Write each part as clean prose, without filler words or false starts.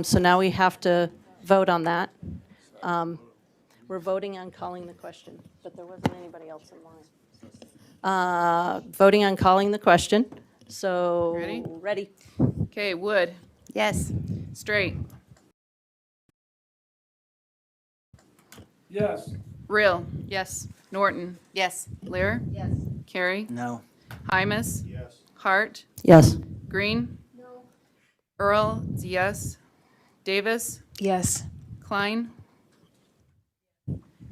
So now we have to vote on that. We're voting on calling the question, but there wasn't anybody else in line. Voting on calling the question. So. Ready? Ready. Okay, Wood, Yes. Strate, Yes. Reale, Yes. Norton, Yes. Lear. Yes. Kerry. No. Hymas. Yes. Hart. Yes. Green. No. Earl is a yes. Davis. Yes. Cline.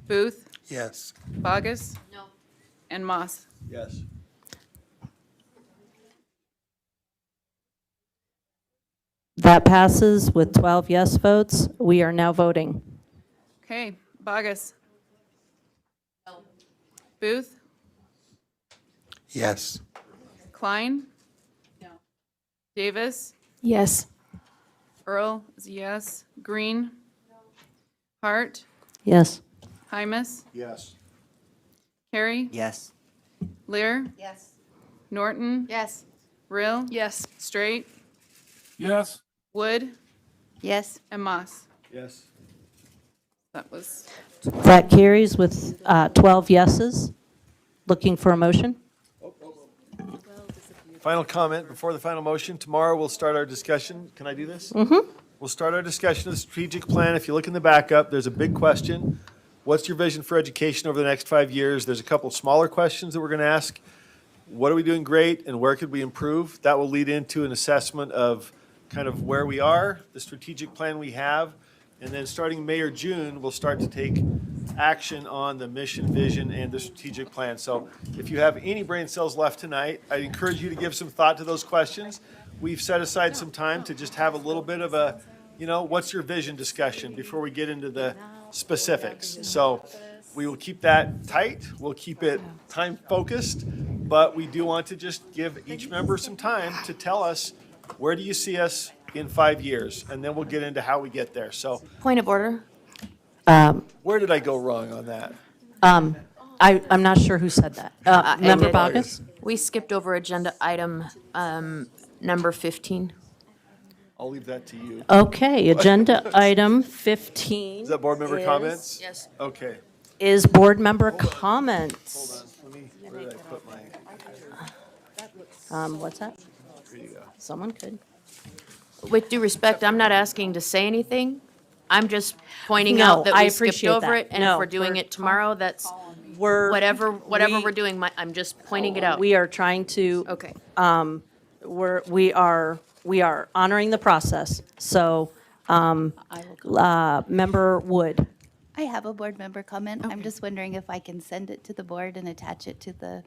Boothe. Yes. Boggess. No. And Moss. Yes. That passes with 12 yes votes. We are now voting. Okay, Boggess. Boothe. Yes. Cline. No. Davis. Yes. Earl is a yes. Green. Hart. Yes. Hymas. Yes. Kerry. Yes. Lear. Yes. Norton. Yes. Reale. Yes. Strate. Yes. Wood. Yes. And Moss. Yes. That was, That carries with 12 yeses. Looking for a motion? Final comment before the final motion. Tomorrow we'll start our discussion. Can I do this? Mm-hmm. We'll start our discussion of the strategic plan. If you look in the backup, there's a big question. What's your vision for education over the next 5 years? There's a couple smaller questions that we're going to ask. What are we doing great and where could we improve? That will lead into an assessment of kind of where we are, the strategic plan we have, and then starting May or June, we'll start to take action on the mission, vision, and the strategic plan. So if you have any brain cells left tonight, I encourage you to give some thought to those questions. We've set aside some time to just have a little bit of a, what's your vision discussion before we get into the specifics. So we will keep that tight. We'll keep it time focused, but we do want to just give each member some time to tell us, where do you see us in 5 years? And then we'll get into how we get there. So Point of order. where did I go wrong on that? I'm not sure who said that. Member did. Boggess? We skipped over agenda item number 15. I'll leave that to you. Okay, agenda item 15. Is that board member comments? Yes. Okay. Is board member comments. Hold on. Where did I put my, What's that? here you go. Someone could. With due respect, I'm not asking to say anything. I'm just pointing No, out that I we skipped appreciate over that. it. And No, if we're doing it tomorrow, that's We're. whatever we're doing, I'm just pointing it out. We are trying to. Okay. We are honoring the process. So, Member Wood. I have a board member comment. I'm just wondering if I can send it to the board and attach it to the,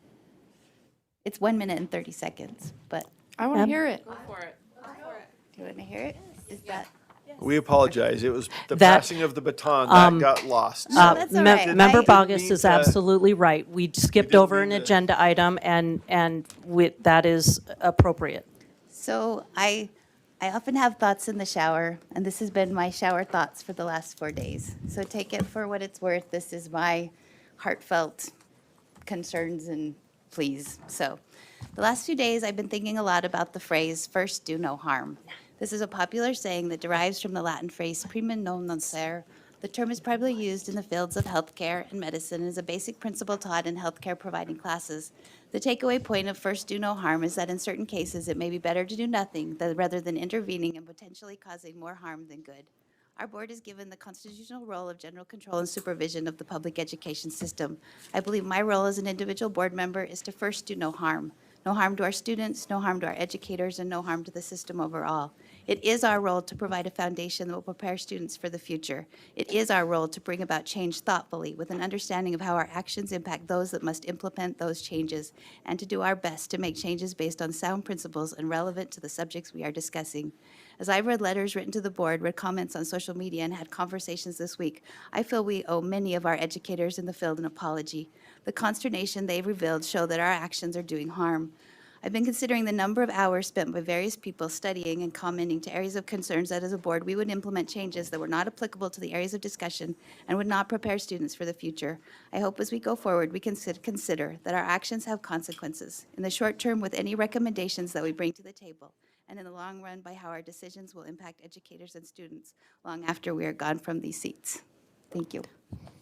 it's 1 minute and 30 seconds, but I want to hear it. do you want to hear it? Is that? We apologize. It was the That- passing of the baton that got lost. No, that's all right. Member I- Boggess mean is to- absolutely right. We skipped didn't over an mean to- agenda item, and that is appropriate. So I often have thoughts in the shower, and this has been my shower thoughts for the last 4 days. So take it for what it's worth. This is my heartfelt concerns and pleas. So the last few days, I've been thinking a lot about the phrase, first do no harm. This is a popular saying that derives from the Latin phrase prima non nocere. The term is primarily used in the fields of healthcare and medicine and is a basic principle taught in healthcare providing classes. The takeaway point of first do no harm is that in certain cases, it may be better to do nothing rather than intervening and potentially causing more harm than good. Our board is given the constitutional role of general control and supervision of the public education system. I believe my role as an individual board member is to first do no harm. No harm to our students, no harm to our educators, and no harm to the system overall. It is our role to provide a foundation that will prepare students for the future. It is our role to bring about change thoughtfully with an understanding of how our actions impact those that must implement those changes, and to do our best to make changes based on sound principles and relevant to the subjects we are discussing. As I've read letters written to the board, read comments on social media, and had conversations this week, I feel we owe many of our educators in the field an apology. The consternation they've revealed show that our actions are doing harm. I've been considering the number of hours spent by various people studying and commenting to areas of concerns that as a board we would implement changes that were not applicable to the areas of discussion and would not prepare students for the future. I hope as we go forward we can consider that our actions have consequences in the short term with any recommendations that we bring to the table, and in the long run by how our decisions will impact educators and students long after we are gone from these seats. Thank you.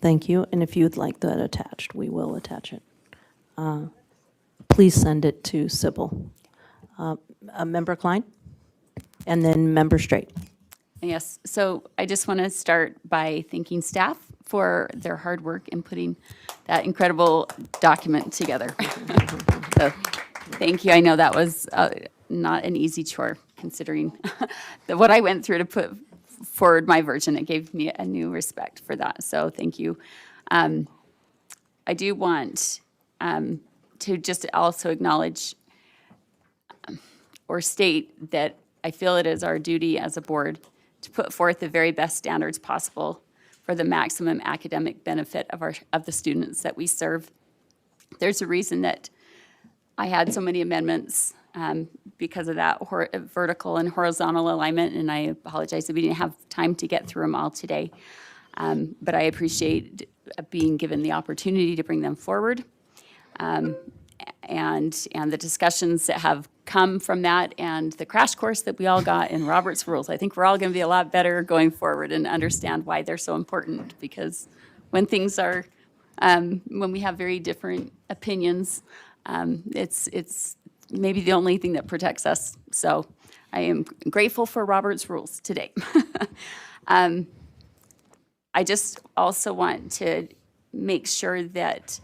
Thank you, and if you'd like that attached, we will attach it. Please send it to Sybil. Member Cline? And then Member Strate. Yes, so I just want to start by thanking staff for their hard work in putting that incredible document together. So, thank you. I know that was not an easy chore, considering what I went through to put forward my version. It gave me a new respect for that, so thank you. I do want to just also acknowledge or state that I feel it is our duty as a board to put forth the very best standards possible for the maximum academic benefit of the students that we serve. There's a reason that I had so many amendments because of that vertical and horizontal alignment, and I apologize that we didn't have time to get through them all today. But I appreciate being given the opportunity to bring them forward. And the discussions that have come from that and the crash course that we all got in Robert's rules. I think we're all going to be a lot better going forward and understand why they're so important, because when things are, when we have very different opinions, it's maybe the only thing that protects us. So I am grateful for Robert's rules today. I just also want to make sure that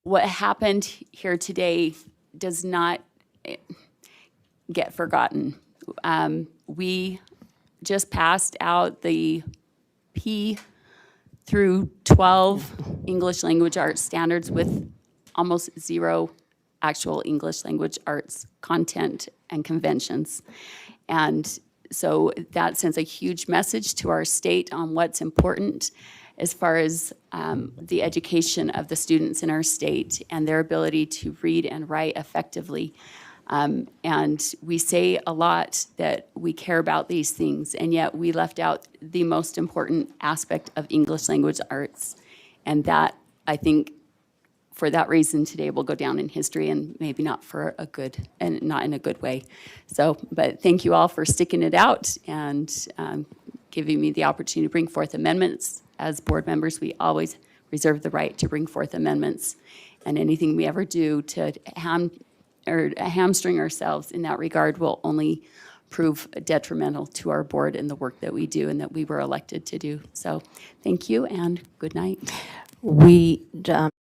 what happened here today does not get forgotten. We just passed out the P through 12 English language arts standards with almost zero actual English language arts content and conventions. And so that sends a huge message to our state on what's important as far as the education of the students in our state and their ability to read and write effectively. And we say a lot that we care about these things, and yet we left out the most important aspect of English language arts. And that, I think, for that reason, today will go down in history, and maybe not for a good, and not in a good way. So, but thank you all for sticking it out and giving me the opportunity to bring forth amendments. As board members, we always reserve the right to bring forth amendments, and anything we ever do to hamstring ourselves in that regard will only prove detrimental to our board and the work that we do and that we were elected to do. So thank you and good night. We